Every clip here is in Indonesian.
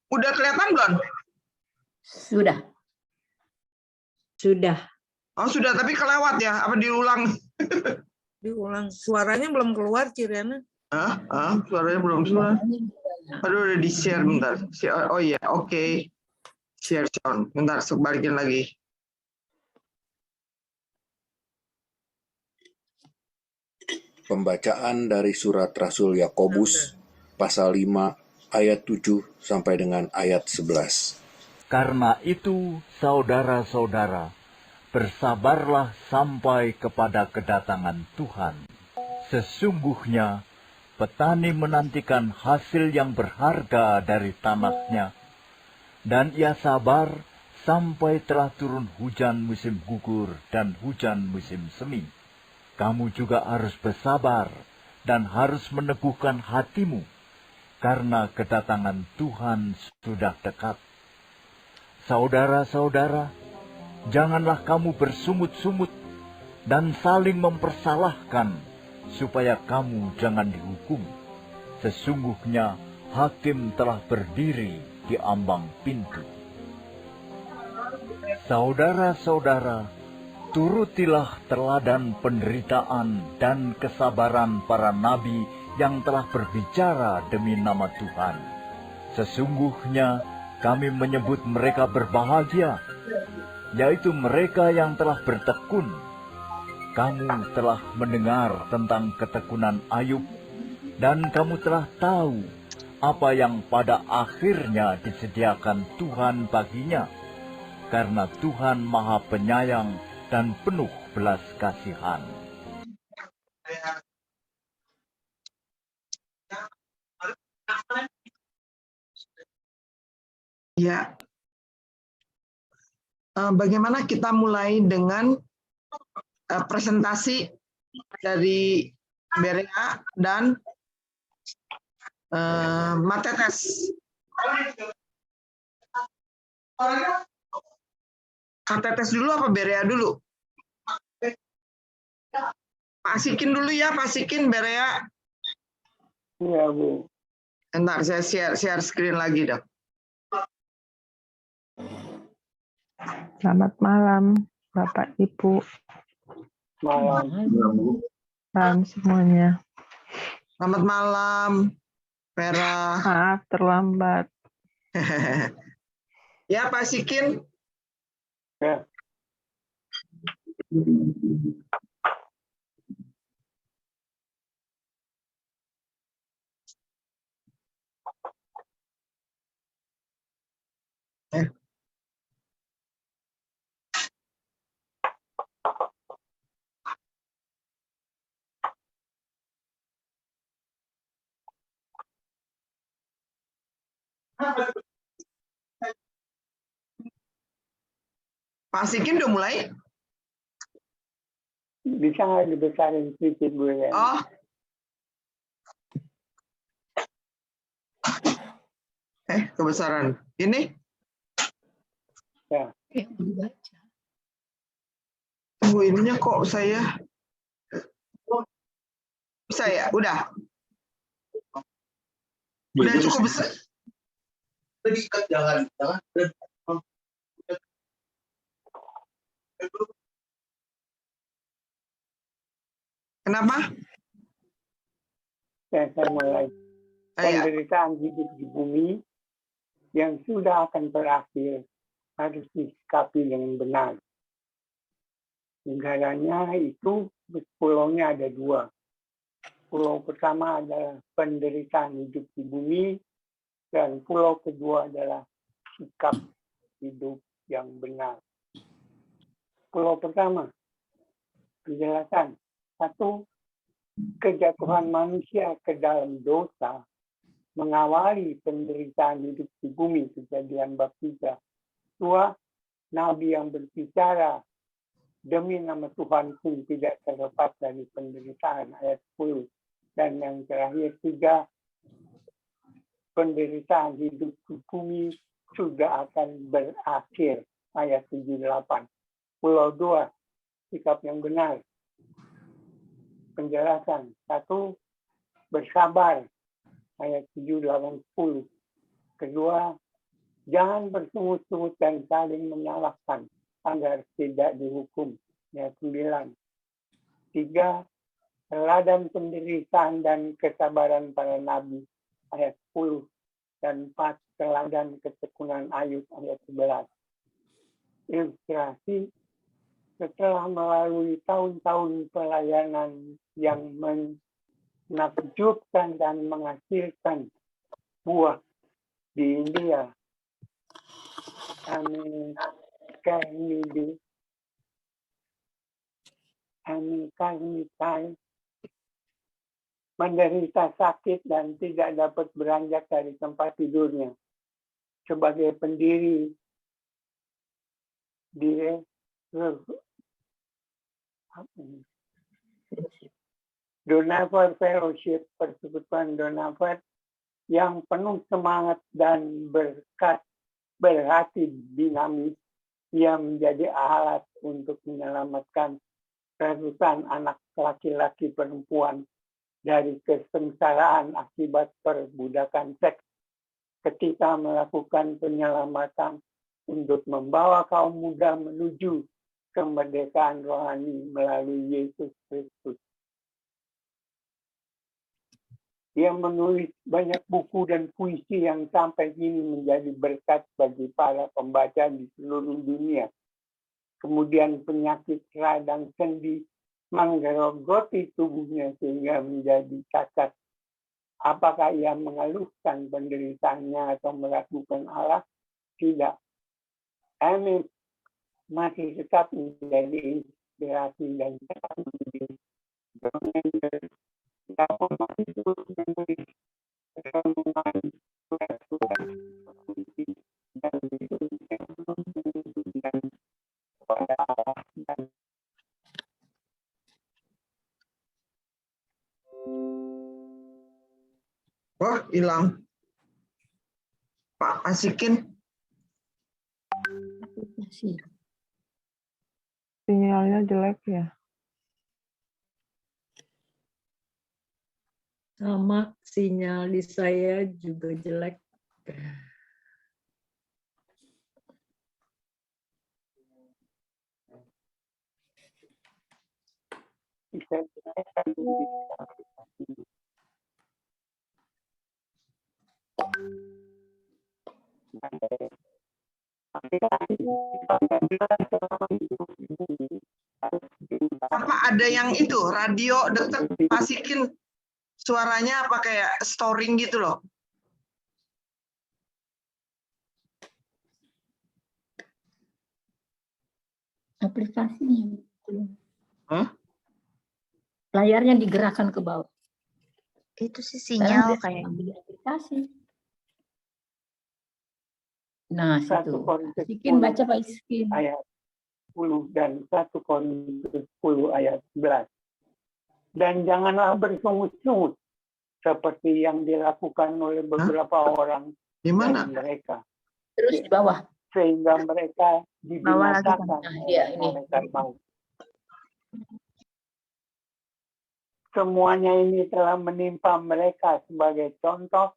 Udah kelihatan belum? Sudah. Sudah. Oh sudah, tapi kelewat ya? Apa diulang? Diulang. Suaranya belum keluar, Ciriana. Suaranya belum keluar. Aduh, udah di-share bentar. Oh iya, oke. Share sound. Bentar, balikin lagi. Pembacaan dari surat Rasul Yakobus pasal 5 ayat 7 sampai dengan ayat 11. Karena itu, saudara-saudara, bersabarlah sampai kepada kedatangan Tuhan. Sesungguhnya, petani menantikan hasil yang berharga dari tanahnya, dan ia sabar sampai telah turun hujan musim gugur dan hujan musim semi. Kamu juga harus bersabar dan harus meneguhkan hatimu, karena kedatangan Tuhan sudah dekat. Saudara-saudara, janganlah kamu bersungut-sungut dan saling mempersalahkan, supaya kamu jangan dihukum. Sesungguhnya hakim telah berdiri di ambang pintu. Saudara-saudara, turutilah teladan penderitaan dan kesabaran para nabi yang telah berbicara demi nama Tuhan. Sesungguhnya kami menyebut mereka berbahagia, yaitu mereka yang telah bertekun. Kamu telah mendengar tentang ketekunan Ayub, dan kamu telah tahu apa yang pada akhirnya disediakan Tuhan baginya, karena Tuhan Maha Penyayang dan penuh belas kasihan. Ya. Bagaimana kita mulai dengan presentasi dari Berea dan Matetes. Matetes dulu apa Berea dulu? Pak Sikin dulu ya, Pak Sikin, Berea. Iya, Bu. Bentar, saya share screen lagi dong. Selamat malam, Bapak Ibu. Malam. Malam semuanya. Selamat malam, Vera. Maaf terlambat. Ya, Pak Sikin. Ya. Pak Sikin udah mulai? Bisa nggak dibesarin sedikit, Bu? Ya? Oh. Kebesaran. Ini? Ya. Tunggu, ininya kok saya... Bisa ya? Udah? Udah cukup besar? Jangan. Kenapa? Saya mulai. Penderitaan hidup di bumi yang sudah akan berakhir harus disikapi dengan benar. Negaranya itu pulaunya ada dua. Pulau pertama adalah penderitaan hidup di bumi, dan pulau kedua adalah sikap hidup yang benar. Pulau pertama, penjelasan. 1. Kejatuhan manusia ke dalam dosa mengawali penderitaan hidup di bumi, Kejadian bab 3. 2. Nabi yang berbicara demi nama Tuhan pun tidak terlepas dari penderitaan, ayat 10. Dan yang terakhir 3, penderitaan hidup di bumi sudah akan berakhir, ayat 78. Pulau 2, sikap yang benar. Penjelasan. 1, bersabar, ayat 7, 8, 10. Kedua, Jangan bersungut-sungut dan saling menyalahkan agar tidak dihukum. Ya, 9. 3. Teladan penderitaan dan kesabaran para nabi, ayat 10. Dan 4. Teladan ketekunan Ayub, ayat 11. Ilustrasi, setelah melalui tahun-tahun pelayanan yang menakjubkan dan menghasilkan buah di India, kami menderita sakit dan tidak dapat beranjak dari tempat tidurnya. Sebagai pendiri Donaver Fellowship, Persekutuan Donaver, yang penuh semangat dan berhati dinamis, ia menjadi alat untuk menyelamatkan ratusan anak laki-laki perempuan dari kesengsaraan akibat perbudakan seks ketika melakukan penyelamatan untuk membawa kaum muda menuju kemerdekaan rohani melalui Yesus Kristus. Dia menulis banyak buku dan puisi yang sampai kini menjadi berkat bagi para pembaca di seluruh dunia. Kemudian penyakit radang sendi menggerogoti tubuhnya sehingga menjadi cacat. Apakah ia mengeluhkan penderitaannya atau melakukan Allah? Tidak. Amy masih tetap menjadi inspirasi dan tetap menjadi Wah, hilang. Pak Asikin. Sinyalnya jelek ya. Sama sinyal di saya juga jelek. Apa ada yang itu, radio deket Pasikin suaranya apa kayak storing gitu loh? Aplikasinya. Hah? Layarnya digerakkan ke bawah. Itu sih sinyal kayak Ambil aplikasi. Nah, 1 situ. Korintus Bikin 10 baca Pak Iskin. ayat 10 dan 1 Korintus 10 ayat 11. Dan janganlah bersungut-sungut seperti yang dilakukan oleh beberapa orang Di mana? dari mereka, Terus di bawah. sehingga mereka Bawah lagi, Kang. dibinasakan Nah, iya, ini. malaikat maut. Semuanya ini telah menimpa mereka sebagai contoh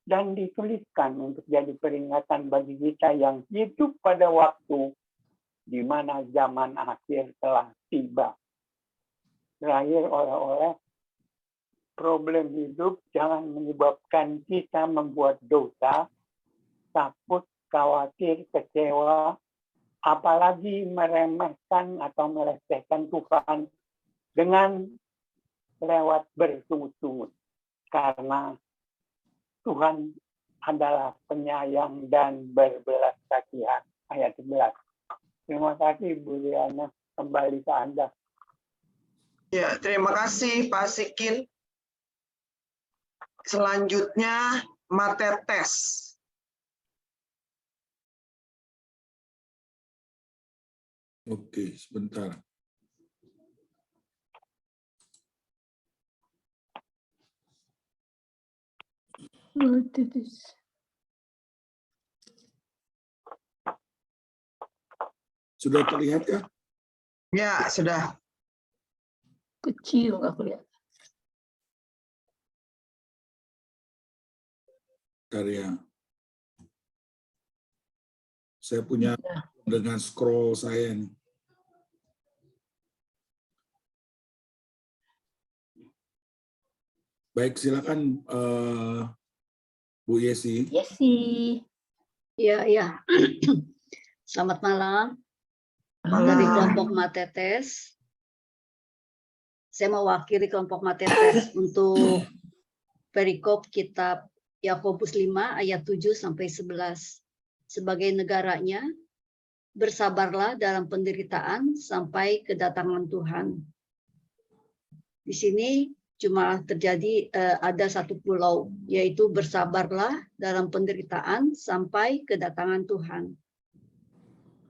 dan dituliskan untuk jadi peringatan bagi kita yang hidup pada waktu di mana zaman akhir telah tiba. Terakhir, oleh-oleh, problem hidup jangan menyebabkan kita membuat dosa, takut, khawatir, kecewa, apalagi meremehkan atau melecehkan Tuhan dengan lewat bersungut-sungut. Karena Tuhan adalah penyayang dan berbelas kasihan. Ayat 11. Terima kasih, Bu Liana. Kembali ke Anda. Ya, terima kasih Pak Sikin. Selanjutnya Matetes. Oke, sebentar. Sudah terlihat ya? Ya, sudah. Kecil nggak kelihatan. Bentar ya. Saya punya dengan scroll saya nih. Baik, silakan Bu Yesi. Ya. Selamat malam. Dari kelompok Matetes. Saya mewakili kelompok Matetes untuk perikop kitab Yakobus 5 ayat 7 sampai 11. Sebagai negaranya, bersabarlah dalam penderitaan sampai kedatangan Tuhan. Di sini cuma terjadi ada satu pulau, yaitu bersabarlah dalam penderitaan sampai kedatangan Tuhan.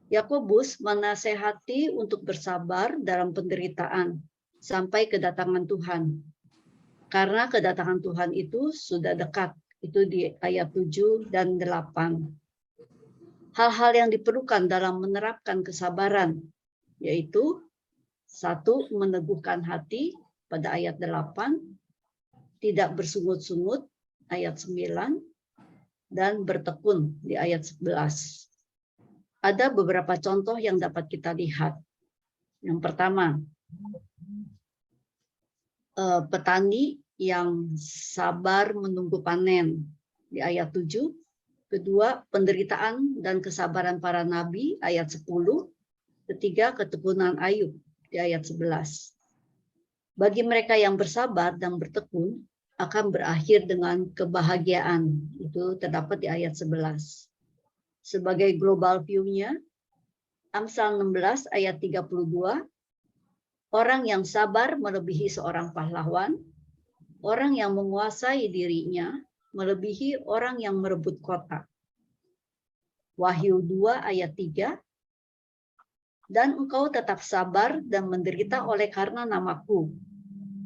Yakobus menasehati untuk bersabar dalam penderitaan sampai kedatangan Tuhan. Karena kedatangan Tuhan itu sudah dekat, itu di ayat 7 dan 8. Hal-hal yang diperlukan dalam menerapkan kesabaran, yaitu 1. Meneguhkan hati, pada ayat 8, tidak bersungut-sungut, ayat 9, dan bertekun di ayat 11. Ada beberapa contoh yang dapat kita lihat. Yang pertama, petani yang sabar menunggu panen di ayat 7. Kedua, penderitaan dan kesabaran para nabi, ayat 10. Ketiga, ketekunan Ayub di ayat 11. Bagi mereka yang bersabar dan bertekun akan berakhir dengan kebahagiaan. Itu terdapat di ayat 11. Sebagai global view-nya, Amsal 16 ayat 32, orang yang sabar melebihi seorang pahlawan, orang yang menguasai dirinya melebihi orang yang merebut kota. Wahyu 2 ayat 3, dan engkau tetap sabar dan menderita oleh karena namaku,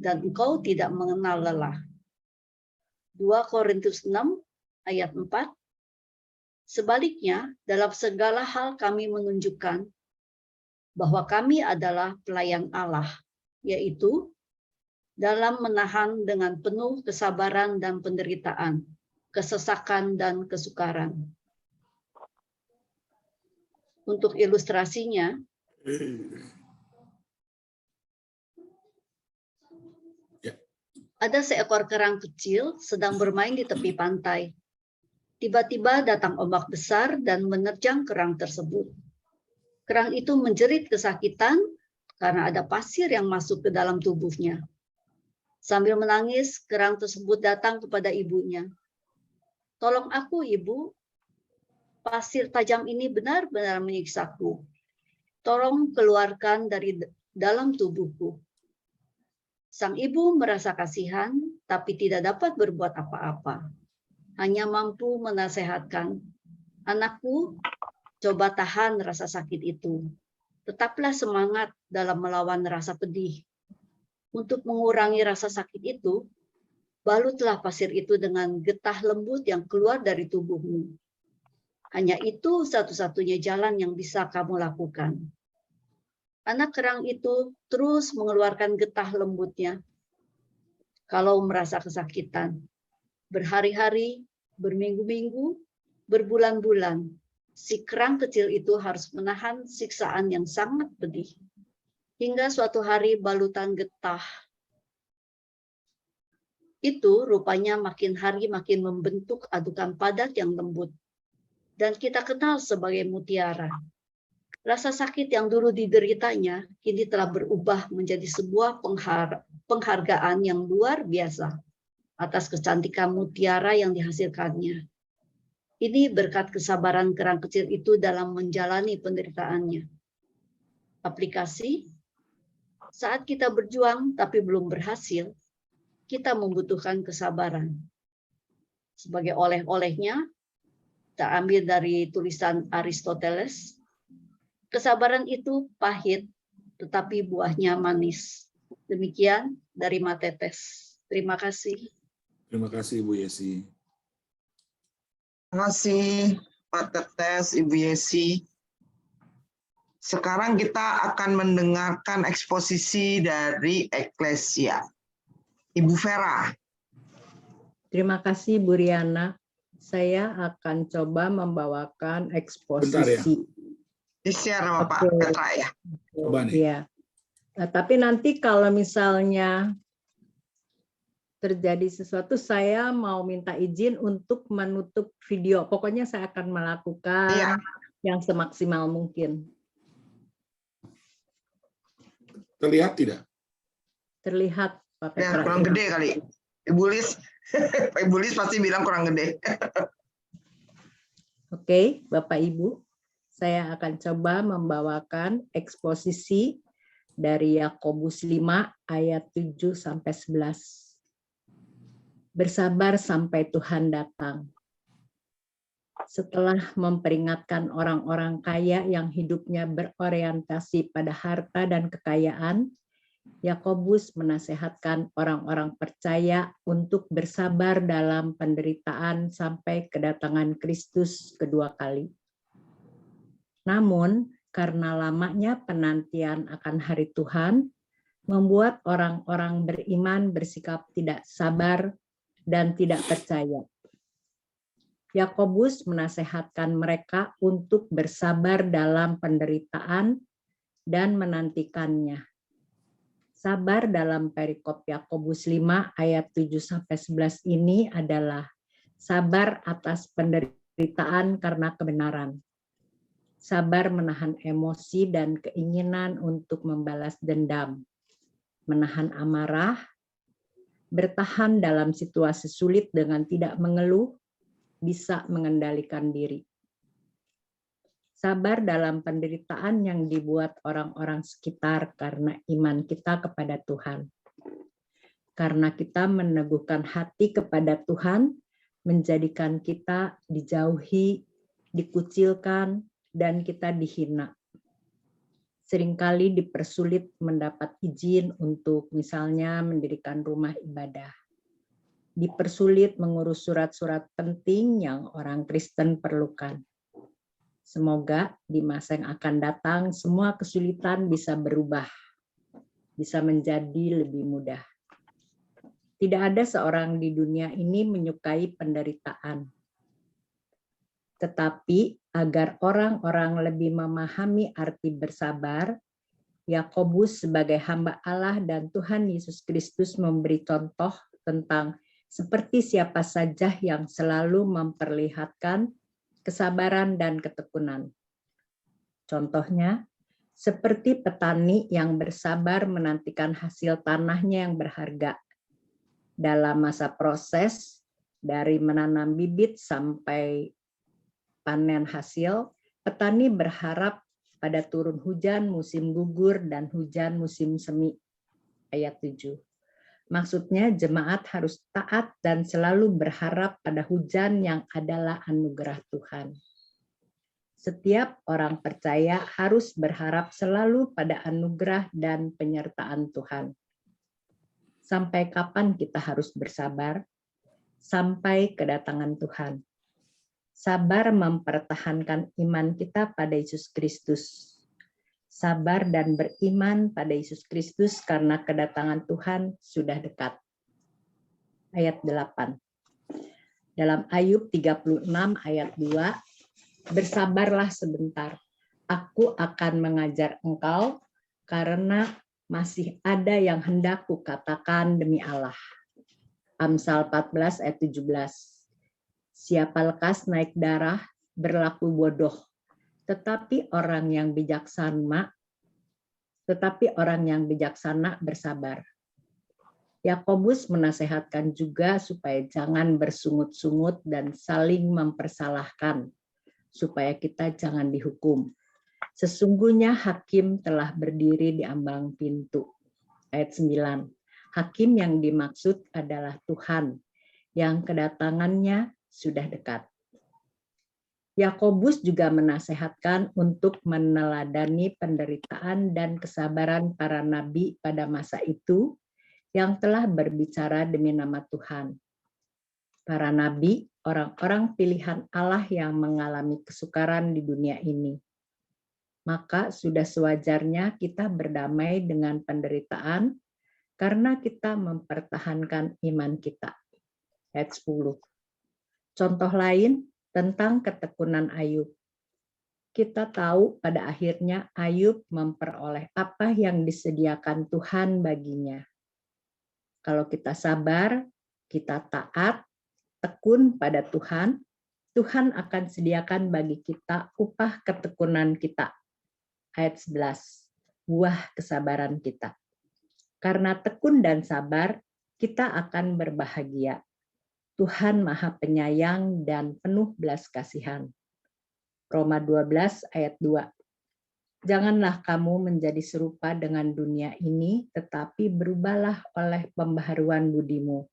dan engkau tidak mengenal lelah. 2 Korintus 6 ayat 4, sebaliknya dalam segala hal kami menunjukkan bahwa kami adalah pelayan Allah, yaitu dalam menahan dengan penuh kesabaran dan penderitaan, kesesakan dan kesukaran. Untuk ilustrasinya, ada seekor kerang kecil sedang bermain di tepi pantai. Tiba-tiba datang ombak besar dan menerjang kerang tersebut. Kerang itu menjerit kesakitan karena ada pasir yang masuk ke dalam tubuhnya. Sambil menangis, kerang tersebut datang kepada ibunya. Tolong aku, ibu. Pasir tajam ini benar-benar menyiksaku. Tolong keluarkan dari dalam tubuhku. Sang ibu merasa kasihan, tapi tidak dapat berbuat apa-apa. Hanya mampu menasehatkan, anakku, coba tahan rasa sakit itu. Tetaplah semangat dalam melawan rasa pedih. Untuk mengurangi rasa sakit itu, balutlah pasir itu dengan getah lembut yang keluar dari tubuhmu. Hanya itu satu-satunya jalan yang bisa kamu lakukan. Anak kerang itu terus mengeluarkan getah lembutnya. Kalau merasa kesakitan, berhari-hari, berminggu-minggu, berbulan-bulan, si kerang kecil itu harus menahan siksaan yang sangat pedih. Hingga suatu hari balutan getah itu rupanya makin hari makin membentuk adukan padat yang lembut. Dan kita kenal sebagai mutiara. Rasa sakit yang dulu dideritanya kini telah berubah menjadi sebuah penghargaan yang luar biasa atas kecantikan mutiara yang dihasilkannya. Ini berkat kesabaran kerang kecil itu dalam menjalani penderitaannya. Aplikasi, saat kita berjuang tapi belum berhasil, kita membutuhkan kesabaran. Sebagai oleh-olehnya, kita ambil dari tulisan Aristoteles, kesabaran itu pahit, tetapi buahnya manis. Demikian dari Matetes. Terima kasih. Terima kasih, Bu Yesi. Terima kasih, Pak Tetes, Ibu Yesi. Sekarang kita akan mendengarkan eksposisi dari Eklesia. Ibu Vera. Terima kasih, Bu Riana. Saya akan coba membawakan Bentar ya. eksposisi. Di-share sama Pak Oke. Petra ya. Coba nih. Iya. Nah, tapi nanti kalau misalnya terjadi sesuatu, saya mau minta izin untuk menutup video. Pokoknya saya akan melakukan Iya. yang semaksimal mungkin. Terlihat tidak? Terlihat, Pak Ya, Petra. kurang gede kali. Ibu Lis, Pak Ibu Lis pasti bilang kurang gede. Oke, Bapak Ibu, saya akan coba membawakan eksposisi dari Yakobus 5 ayat 7 sampai 11. Bersabar sampai Tuhan datang. Setelah memperingatkan orang-orang kaya yang hidupnya berorientasi pada harta dan kekayaan, Yakobus menasehatkan orang-orang percaya untuk bersabar dalam penderitaan sampai kedatangan Kristus kedua kali. Namun, karena lamanya penantian akan hari Tuhan, membuat orang-orang beriman bersikap tidak sabar dan tidak percaya. Yakobus menasehatkan mereka untuk bersabar dalam penderitaan dan menantikannya. Sabar dalam perikop Yakobus 5 ayat 7-11 ini adalah sabar atas penderitaan karena kebenaran. Sabar menahan emosi dan keinginan untuk membalas dendam, menahan amarah, bertahan dalam situasi sulit dengan tidak mengeluh, bisa mengendalikan diri. Sabar dalam penderitaan yang dibuat orang-orang sekitar karena iman kita kepada Tuhan. Karena kita meneguhkan hati kepada Tuhan, menjadikan kita dijauhi, dikucilkan, dan kita dihina. Seringkali dipersulit mendapat izin untuk misalnya mendirikan rumah ibadah. Dipersulit mengurus surat-surat penting yang orang Kristen perlukan. Semoga di masa yang akan datang semua kesulitan bisa berubah, bisa menjadi lebih mudah. Tidak ada seorang di dunia ini menyukai penderitaan. Tetapi agar orang-orang lebih memahami arti bersabar, Yakobus sebagai hamba Allah dan Tuhan Yesus Kristus memberi contoh tentang seperti siapa saja yang selalu memperlihatkan kesabaran dan ketekunan. Contohnya, seperti petani yang bersabar menantikan hasil tanahnya yang berharga. Dalam masa proses, dari menanam bibit sampai panen hasil, petani berharap pada turun hujan musim gugur dan hujan musim semi. Ayat 7. Maksudnya jemaat harus taat dan selalu berharap pada hujan yang adalah anugerah Tuhan. Setiap orang percaya harus berharap selalu pada anugerah dan penyertaan Tuhan. Sampai kapan kita harus bersabar? Sampai kedatangan Tuhan. Sabar mempertahankan iman kita pada Yesus Kristus. Sabar dan beriman pada Yesus Kristus karena kedatangan Tuhan sudah dekat. Ayat 8. Dalam Ayub 36 ayat 2, bersabarlah sebentar, aku akan mengajar engkau karena masih ada yang hendak kukatakan demi Allah. Amsal 14 ayat 17. Siapa lekas naik darah, berlaku bodoh. Tetapi orang yang bijaksana bersabar. Yakobus menasehatkan juga supaya jangan bersungut-sungut dan saling mempersalahkan, supaya kita jangan dihukum. Sesungguhnya hakim telah berdiri di ambang pintu. Ayat 9. Hakim yang dimaksud adalah Tuhan, yang kedatangannya sudah dekat. Yakobus juga menasehatkan untuk meneladani penderitaan dan kesabaran para nabi pada masa itu yang telah berbicara demi nama Tuhan. Para nabi, orang-orang pilihan Allah yang mengalami kesukaran di dunia ini. Maka sudah sewajarnya kita berdamai dengan penderitaan karena kita mempertahankan iman kita. Ayat 10. Contoh lain tentang ketekunan Ayub. Kita tahu pada akhirnya Ayub memperoleh apa yang disediakan Tuhan baginya. Kalau kita sabar, kita taat, tekun pada Tuhan, Tuhan akan sediakan bagi kita upah ketekunan kita. Ayat 11, buah kesabaran kita. Karena tekun dan sabar, kita akan berbahagia. Tuhan Maha Penyayang dan penuh belas kasihan. Roma 12 ayat 2. Janganlah kamu menjadi serupa dengan dunia ini, tetapi berubahlah oleh pembaharuan budimu,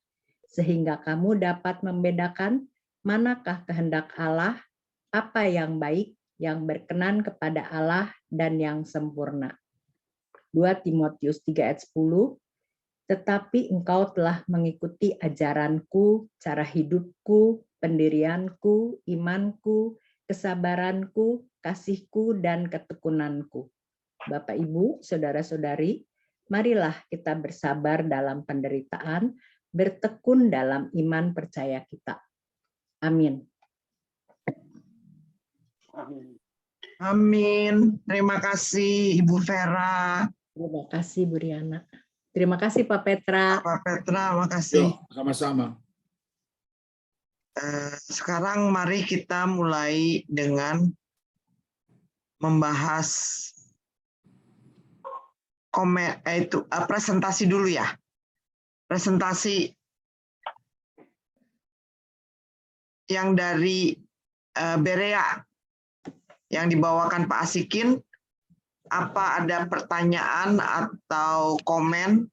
sehingga kamu dapat membedakan manakah kehendak Allah, apa yang baik, yang berkenan kepada Allah, dan yang sempurna. 2 Timotius 3 ayat 10. Tetapi engkau telah mengikuti ajaranku, cara hidupku, pendirianku, imanku, kesabaranku, kasihku, dan ketekunanku. Bapak, Ibu, saudara-saudari, marilah kita bersabar dalam penderitaan, bertekun dalam iman percaya kita. Amin. Amin. Terima kasih Ibu Vera. Terima kasih Bu Riana. Terima kasih Pak Petra. Pak Petra, makasih. Yuk, sama-sama. Sekarang mari kita mulai dengan membahas presentasi dulu ya. Presentasi yang dari Berea yang dibawakan Pak Asikin. Apa ada pertanyaan atau komen